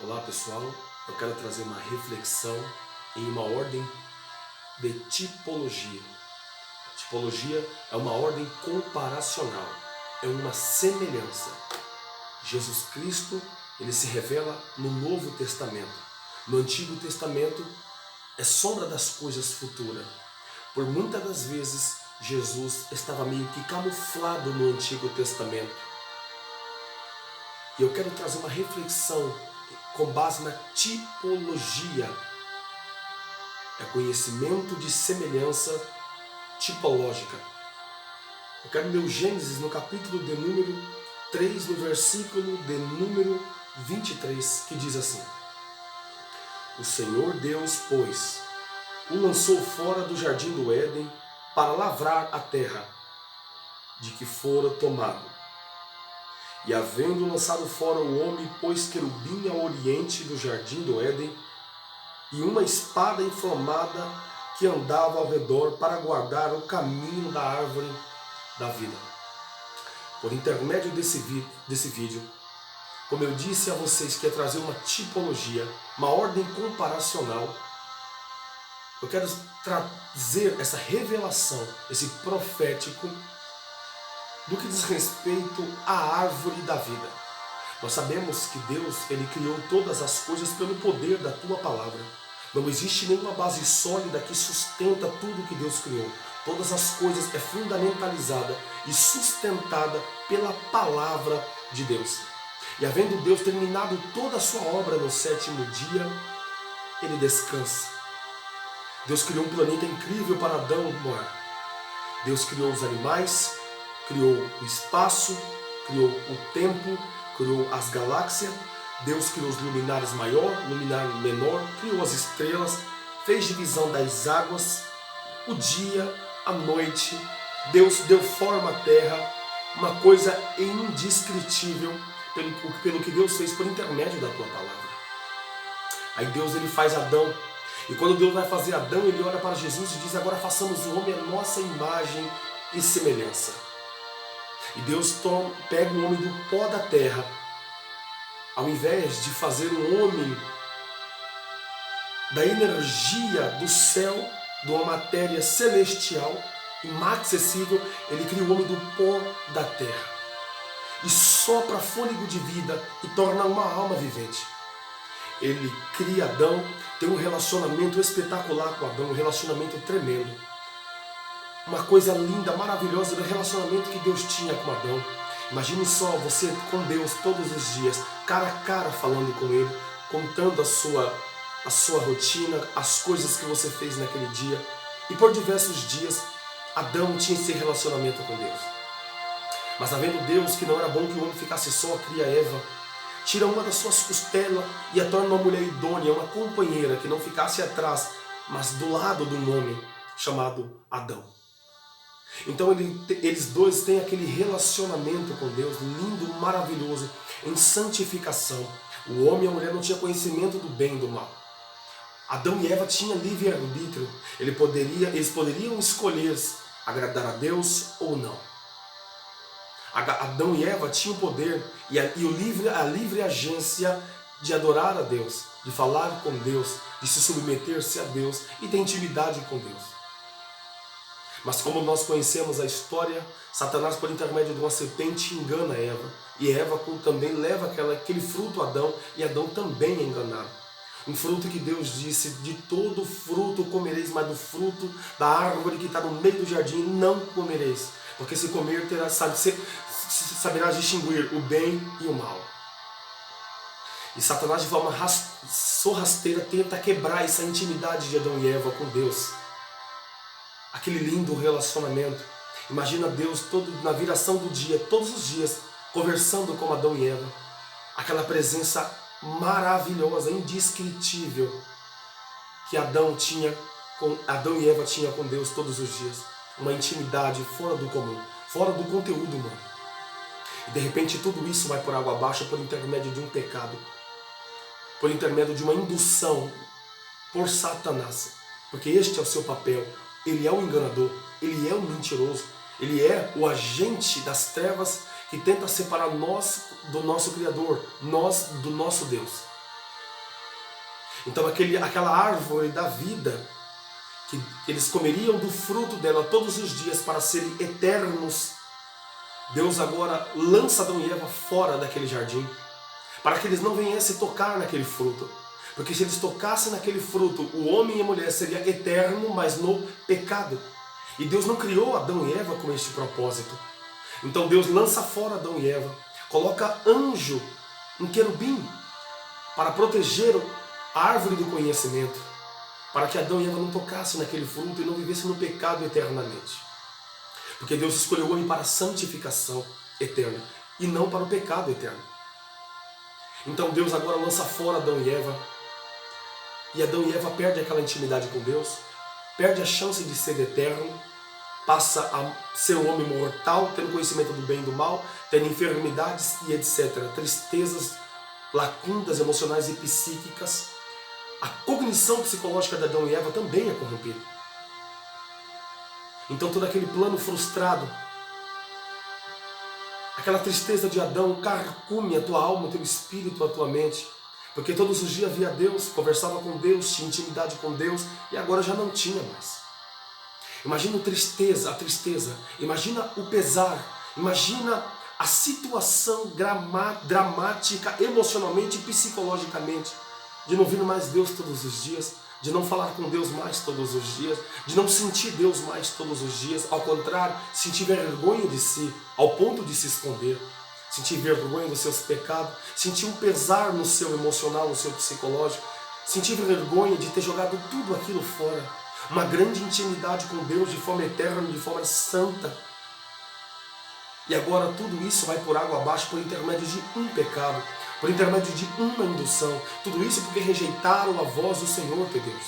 Olá pessoal, eu quero trazer uma reflexão em uma ordem de tipologia. Tipologia é uma ordem comparacional, é uma semelhança. Jesus Cristo, ele se revela no Novo Testamento. No Antigo Testamento é sombra das coisas futuras. Por muitas das vezes Jesus estava meio que camuflado no Antigo Testamento. E eu quero trazer uma reflexão com base na tipologia. É conhecimento de semelhança tipológica. Eu quero ler o Gênesis no capítulo de número 3, no versículo de número 23, que diz assim: O Senhor Deus, pois, o lançou fora do jardim do Éden para lavrar a terra, de que fora tomado. E havendo lançado fora o homem, pôs querubim ao oriente do jardim do Éden, e uma espada inflamada que andava ao redor para guardar o caminho da árvore da vida. Por intermédio desse vídeo, como eu disse a vocês que ia trazer uma tipologia, uma ordem comparacional, eu quero trazer essa revelação, esse profético, do que diz respeito à árvore da vida. Nós sabemos que Deus, ele criou todas as coisas pelo poder da tua palavra. Não existe nenhuma base sólida que sustenta tudo que Deus criou. Todas as coisas é fundamentalizada e sustentada pela palavra de Deus. E havendo Deus terminado toda a sua obra no sétimo dia, ele descansa. Deus criou um planeta incrível para Adão morar. Deus criou os animais, criou o espaço, criou o tempo, criou as galáxias. Deus criou os luminares maior, luminar menor, criou as estrelas, fez divisão das águas, o dia, a noite. Deus deu forma à terra, uma coisa indescritível pelo que Deus fez por intermédio da tua palavra. Aí Deus, ele faz Adão, e quando Deus vai fazer Adão, ele olha para Jesus e diz: agora façamos o homem à nossa imagem e semelhança. E Deus pega o homem do pó da terra, ao invés de fazer um homem da energia do céu, de uma matéria celestial, inacessível, ele cria o homem do pó da terra. E sopra fôlego de vida e torna uma alma vivente. Ele cria Adão, tem um relacionamento espetacular com Adão, um relacionamento tremendo. Uma coisa linda, maravilhosa do relacionamento que Deus tinha com Adão. Imagine só você com Deus todos os dias, cara a cara falando com Ele, contando a sua rotina, as coisas que você fez naquele dia. E por diversos dias, Adão tinha esse relacionamento com Deus. Mas havendo Deus que não era bom que o homem ficasse só, cria Eva, tira uma das suas costelas e a torna uma mulher idônea, uma companheira que não ficasse atrás, mas do lado de um homem chamado Adão. Então eles dois têm aquele relacionamento com Deus lindo, maravilhoso, em santificação. O homem e a mulher não tinham conhecimento do bem e do mal. Adão e Eva tinham livre-arbítrio. Eles poderiam escolher agradar a Deus ou não. Adão e Eva tinham o poder e a livre agência de adorar a Deus, de falar com Deus, de se submeter-se a Deus e ter intimidade com Deus. Mas como nós conhecemos a história, Satanás, por intermédio de uma serpente, engana Eva. E Eva também leva aquele fruto a Adão, e Adão também é enganado. Um fruto que Deus disse: de todo fruto comereis, mas do fruto da árvore que está no meio do jardim não comereis. Porque se comer, saberás distinguir o bem e o mal. E Satanás, de forma sorrateira, tenta quebrar essa intimidade de Adão e Eva com Deus. Aquele lindo relacionamento. Imagina Deus na viração do dia, todos os dias, conversando com Adão e Eva. Aquela presença maravilhosa, indescritível, que Adão e Eva tinham com Deus todos os dias. Uma intimidade fora do comum, fora do conteúdo humano. E de repente tudo isso vai por água abaixo por intermédio de um pecado, por intermédio de uma indução por Satanás. Porque este é o seu papel. Ele é o enganador, ele é o mentiroso, ele é o agente das trevas que tenta separar nós do nosso Criador, nós do nosso Deus. Então aquela árvore da vida, que eles comeriam do fruto dela todos os dias para serem eternos, Deus agora lança Adão e Eva fora daquele jardim, para que eles não viessem tocar naquele fruto. Porque se eles tocassem naquele fruto, o homem e a mulher seria eterno, mas no pecado. E Deus não criou Adão e Eva com este propósito. Então Deus lança fora Adão e Eva, coloca anjo, um querubim, para proteger a árvore do conhecimento, para que Adão e Eva não tocassem naquele fruto e não vivessem no pecado eternamente. Porque Deus escolheu o homem para a santificação eterna e não para o pecado eterno. Então Deus agora lança fora Adão e Eva, e Adão e Eva perdem aquela intimidade com Deus, perde a chance de ser eterno, passa a ser um homem mortal, tendo conhecimento do bem e do mal, tendo enfermidades e etc. Tristezas, lacunas emocionais e psíquicas. A cognição psicológica de Adão e Eva também é corrompida. Então todo aquele plano frustrado, aquela tristeza de Adão carcome a tua alma, o teu espírito, a tua mente. Porque todos os dias via Deus, conversava com Deus, tinha intimidade com Deus, e agora já não tinha mais. Imagina a tristeza, imagina o pesar, imagina a situação dramática emocionalmente e psicologicamente, de não vir mais Deus todos os dias, de não falar com Deus mais todos os dias, de não sentir Deus mais todos os dias, ao contrário, sentir vergonha de si, ao ponto de se esconder, sentir vergonha dos seus pecados, sentir um pesar no seu emocional, no seu psicológico, sentir vergonha de ter jogado tudo aquilo fora, uma grande intimidade com Deus de forma eterna, de forma santa. E agora tudo isso vai por água abaixo por intermédio de um pecado, por intermédio de uma indução. Tudo isso porque rejeitaram a voz do Senhor teu Deus.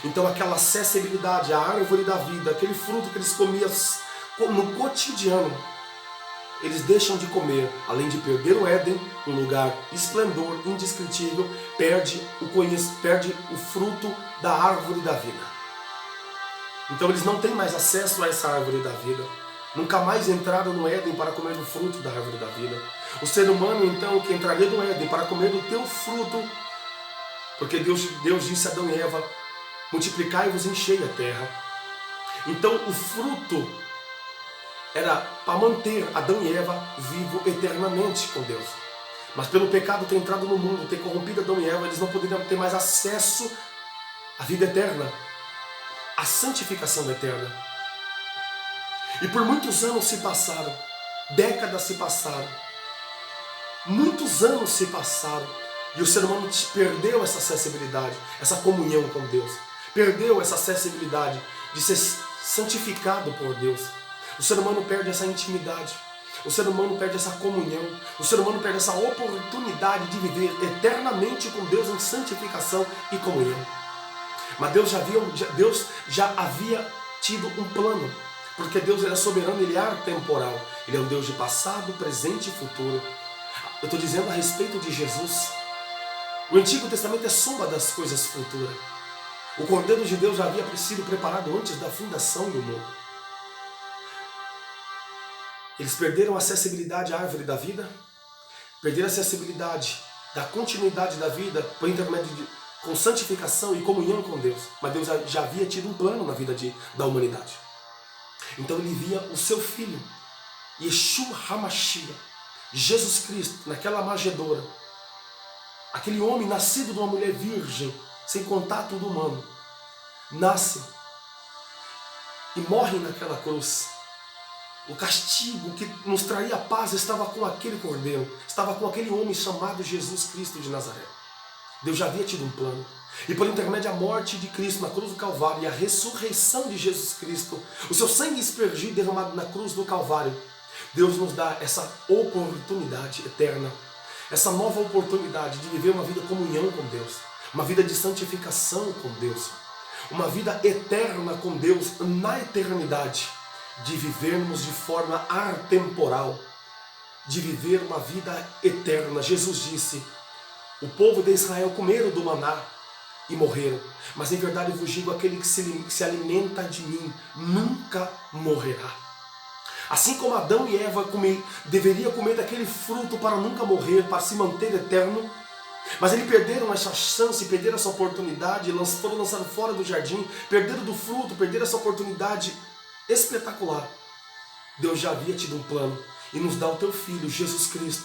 Então aquela acessibilidade à árvore da vida, aquele fruto que eles comiam no cotidiano, eles deixam de comer, além de perder o Éden, um lugar esplendor, indescritível, perde o fruto da árvore da vida. Então eles não têm mais acesso a essa árvore da vida. Nunca mais entraram no Éden para comer do fruto da árvore da vida. O ser humano, então, que entraria no Éden para comer do teu fruto, porque Deus disse a Adão e Eva, multiplicai-vos e enchei a terra. Então o fruto era para manter Adão e Eva vivos eternamente com Deus. Mas pelo pecado ter entrado no mundo, ter corrompido Adão e Eva, eles não poderiam ter mais acesso à vida eterna, à santificação eterna. E por muitos anos se passaram, décadas se passaram, muitos anos se passaram, e o ser humano perdeu essa acessibilidade, essa comunhão com Deus, perdeu essa acessibilidade de ser santificado por Deus. O ser humano perde essa intimidade, o ser humano perde essa comunhão, o ser humano perde essa oportunidade de viver eternamente com Deus em santificação e comunhão. Mas Deus já havia tido um plano, porque Deus é soberano, Ele é atemporal, Ele é um Deus de passado, presente e futuro. Eu estou dizendo a respeito de Jesus. O Antigo Testamento é sombra das coisas futuras. O Cordeiro de Deus já havia sido preparado antes da fundação do mundo. Eles perderam a acessibilidade à árvore da vida, perderam a acessibilidade da continuidade da vida por intermédio com santificação e comunhão com Deus. Mas Deus já havia tido um plano na vida da humanidade. Então Ele via o seu Filho, Yeshua HaMashiach, Jesus Cristo, naquela manjedoura. Aquele homem nascido de uma mulher virgem, sem contato do humano, nasce e morre naquela cruz. O castigo que nos traria paz estava com aquele cordeiro, estava com aquele homem chamado Jesus Cristo de Nazaré. Deus já havia tido um plano. E por intermédio da morte de Cristo na cruz do Calvário e a ressurreição de Jesus Cristo, o seu sangue aspergido e derramado na cruz do Calvário, Deus nos dá essa oportunidade eterna, essa nova oportunidade de viver uma vida de comunhão com Deus, uma vida de santificação com Deus, uma vida eterna com Deus na eternidade, de vivermos de forma atemporal, de viver uma vida eterna. Jesus disse, o povo de Israel comeram do maná e morreram, mas em verdade eu vos digo, aquele que se alimenta de mim nunca morrerá. Assim como Adão e Eva deveria comer daquele fruto para nunca morrer, para se manter eterno, Mas eles perderam essa chance, perderam essa oportunidade, foram lançados fora do jardim, perderam do fruto, perderam essa oportunidade espetacular. Deus já havia tido um plano e nos dá o teu Filho, Jesus Cristo,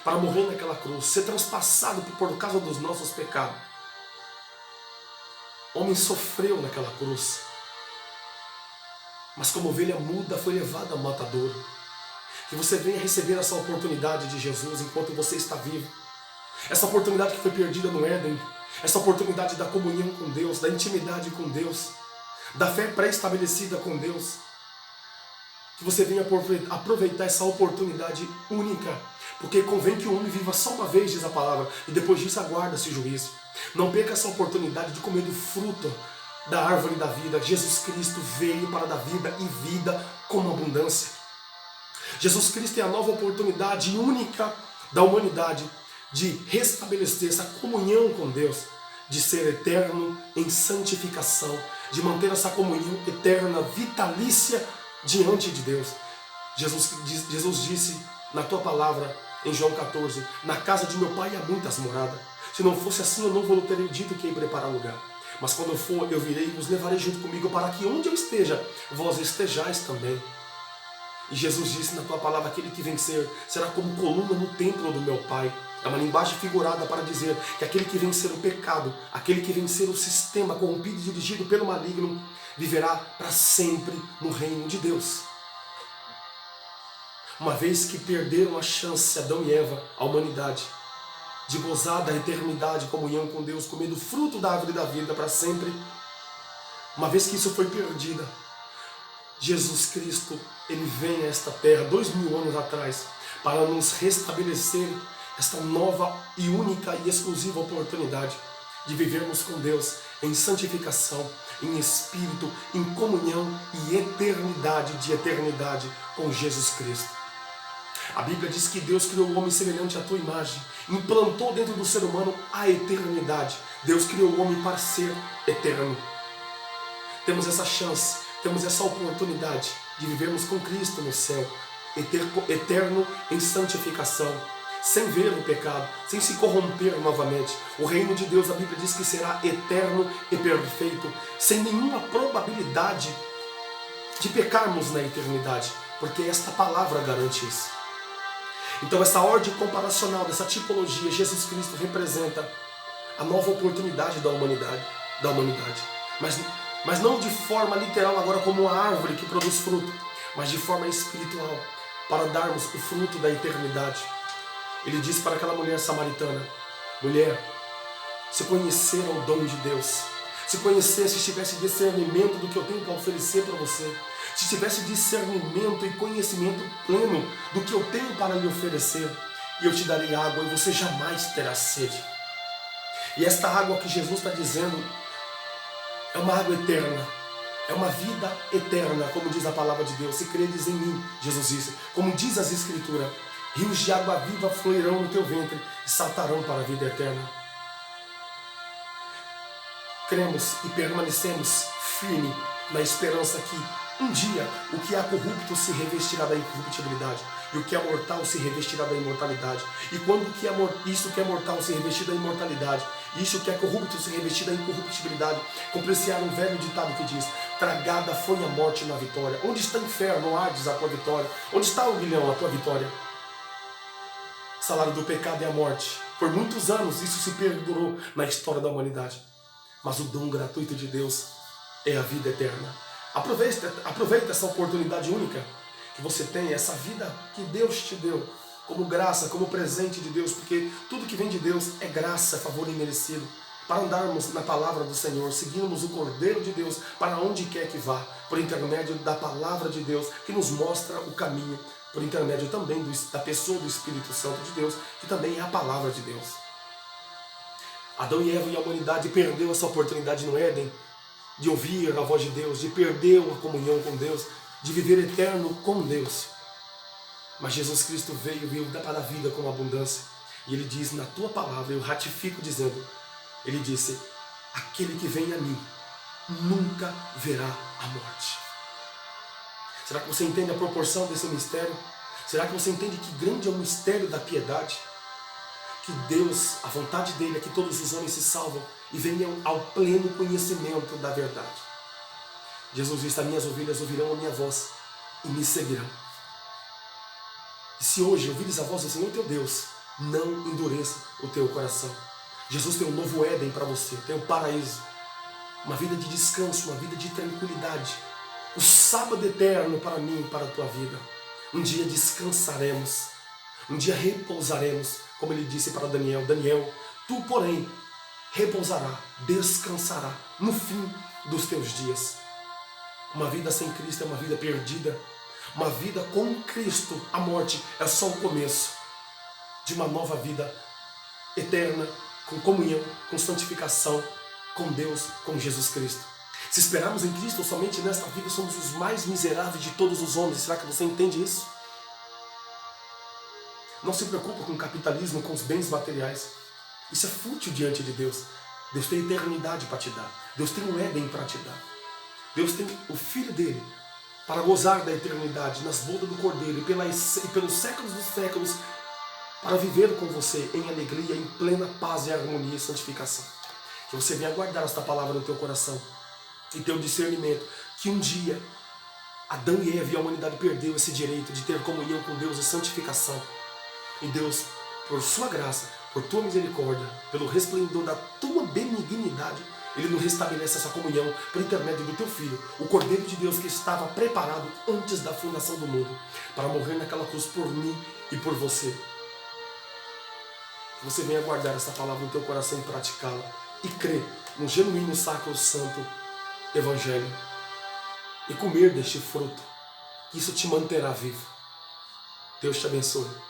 para morrer naquela cruz, ser transpassado por causa dos nossos pecados. O homem sofreu naquela cruz, mas como ovelha muda foi levado ao matadouro. Que você venha receber essa oportunidade de Jesus enquanto você está vivo. Essa oportunidade que foi perdida no Éden, essa oportunidade da comunhão com Deus, da intimidade com Deus, da fé pré-estabelecida com Deus. Que você venha aproveitar essa oportunidade única, porque convém que o homem viva só uma vez, diz a palavra, e depois disso aguarda-se o juízo. Não perca essa oportunidade de comer do fruto da árvore da vida. Jesus Cristo veio para dar vida e vida com abundância. Jesus Cristo é a nova oportunidade única da humanidade de restabelecer essa comunhão com Deus, de ser eterno em santificação, de manter essa comunhão eterna, vitalícia diante de Deus. Jesus disse na tua palavra, em João 14, na casa de meu pai há muitas moradas. Se não fosse assim, eu não vou ter dito que ia preparar lugar. Mas quando eu for, eu virei e vos levarei junto comigo, para que onde eu esteja, vós estejais também. E Jesus disse na tua palavra, aquele que vencer será como coluna no templo do meu Pai. É uma linguagem figurada para dizer que aquele que vencer o pecado, aquele que vencer o sistema corrompido e dirigido pelo maligno, viverá para sempre no reino de Deus. Uma vez que perderam a chance, Adão e Eva, a humanidade, de gozar da eternidade, comunhão com Deus, comendo o fruto da árvore da vida para sempre, uma vez que isso foi perdido, Jesus Cristo, Ele vem a esta terra 2000 anos atrás para nos restabelecer esta nova e única e exclusiva oportunidade de vivermos com Deus em santificação, em espírito, em comunhão e eternidade de eternidade com Jesus Cristo. A Bíblia diz que Deus criou o homem semelhante à tua imagem, implantou dentro do ser humano a eternidade. Deus criou o homem para ser eterno. Temos essa chance, temos essa oportunidade de vivermos com Cristo no céu, eterno em santificação, sem ver o pecado, sem se corromper novamente. O reino de Deus, a Bíblia diz que será eterno e perfeito, sem nenhuma probabilidade de pecarmos na eternidade, porque esta palavra garante isso. Então essa ordem comparacional, dessa tipologia, Jesus Cristo representa a nova oportunidade da humanidade. Mas não de forma literal agora como uma árvore que produz fruto, mas de forma espiritual, para darmos o fruto da eternidade. Ele disse para aquela mulher samaritana: mulher, se conhecer o dom de Deus, se conhecesse, se tivesse discernimento do que eu tenho para oferecer para você, se tivesse discernimento e conhecimento pleno do que eu tenho para lhe oferecer, e eu te darei água e você jamais terá sede. E esta água que Jesus está dizendo é uma água eterna, é uma vida eterna, como diz a palavra de Deus. Se credes em mim, Jesus disse, como diz as Escrituras, rios de água viva fluirão no teu ventre e saltarão para a vida eterna. Cremos e permanecemos firmes na esperança que um dia o que é corrupto se revestirá da incorruptibilidade e o que é mortal se revestirá da imortalidade. E quando isso que é mortal se revestir da imortalidade, isso que é corrupto se revestir da incorruptibilidade, compreensar um velho ditado que diz: tragada foi a morte na vitória. Onde está o inferno, Hades, a tua vitória? Onde está o aguilhão, a tua vitória? O salário do pecado é a morte. Por muitos anos isso se perdurou na história da humanidade. Mas o dom gratuito de Deus é a vida eterna. Aproveita essa oportunidade única que você tem, essa vida que Deus te deu, como graça, como presente de Deus, porque tudo que vem de Deus é graça, é favor imerecido, para andarmos na palavra do Senhor, seguirmos o Cordeiro de Deus para onde quer que vá, por intermédio da palavra de Deus, que nos mostra o caminho, por intermédio também da pessoa do Espírito Santo de Deus, que também é a palavra de Deus. Adão e Eva e a humanidade perdeu essa oportunidade no Éden, de ouvir a voz de Deus, de perder a comunhão com Deus, de viver eterno com Deus. Mas Jesus Cristo veio para a vida com abundância. E Ele diz na tua palavra, eu ratifico dizendo, Ele disse, aquele que vem a mim nunca verá a morte. Será que você entende a proporção desse mistério? Será que você entende que grande é o mistério da piedade? que Deus, a vontade dele é que todos os homens se salvam e venham ao pleno conhecimento da verdade. Jesus disse: as minhas ovelhas ouvirão a minha voz e me seguirão. E se hoje ouvires a voz do Senhor teu Deus, não endureça o teu coração. Jesus tem um novo Éden para você, tem um paraíso, uma vida de descanso, uma vida de tranquilidade, o sábado eterno para mim e para a tua vida. Um dia descansaremos, um dia repousaremos, como ele disse para Daniel: Daniel, tu porém repousará, descansará no fim dos teus dias. Uma vida sem Cristo é uma vida perdida. Uma vida com Cristo, a morte é só o começo de uma nova vida eterna, com comunhão, com santificação, com Deus, com Jesus Cristo. Se esperarmos em Cristo somente nesta vida, somos os mais miseráveis de todos os homens. Será que você entende isso? Não se preocupe com o capitalismo, com os bens materiais. Isso é fútil diante de Deus. Deus tem eternidade para te dar. Deus tem um Éden para te dar. Deus tem o Filho dele para gozar da eternidade nas bodas do Cordeiro e pelos séculos dos séculos, para viver com você em alegria, em plena paz e harmonia e santificação. Que você venha guardar esta palavra no teu coração e ter o discernimento que um dia Adão e Eva e a humanidade perdeu esse direito de ter comunhão com Deus e santificação. E Deus, por sua graça, por tua misericórdia, pelo resplendor da tua benignidade, Ele nos restabelece essa comunhão por intermédio do teu Filho, o Cordeiro de Deus que estava preparado antes da fundação do mundo, para morrer naquela cruz por mim e por você. Que você venha guardar essa palavra no teu coração e praticá-la, e crer no genuíno, sacro, santo Evangelho, e comer deste fruto, que isso te manterá vivo. Deus te abençoe.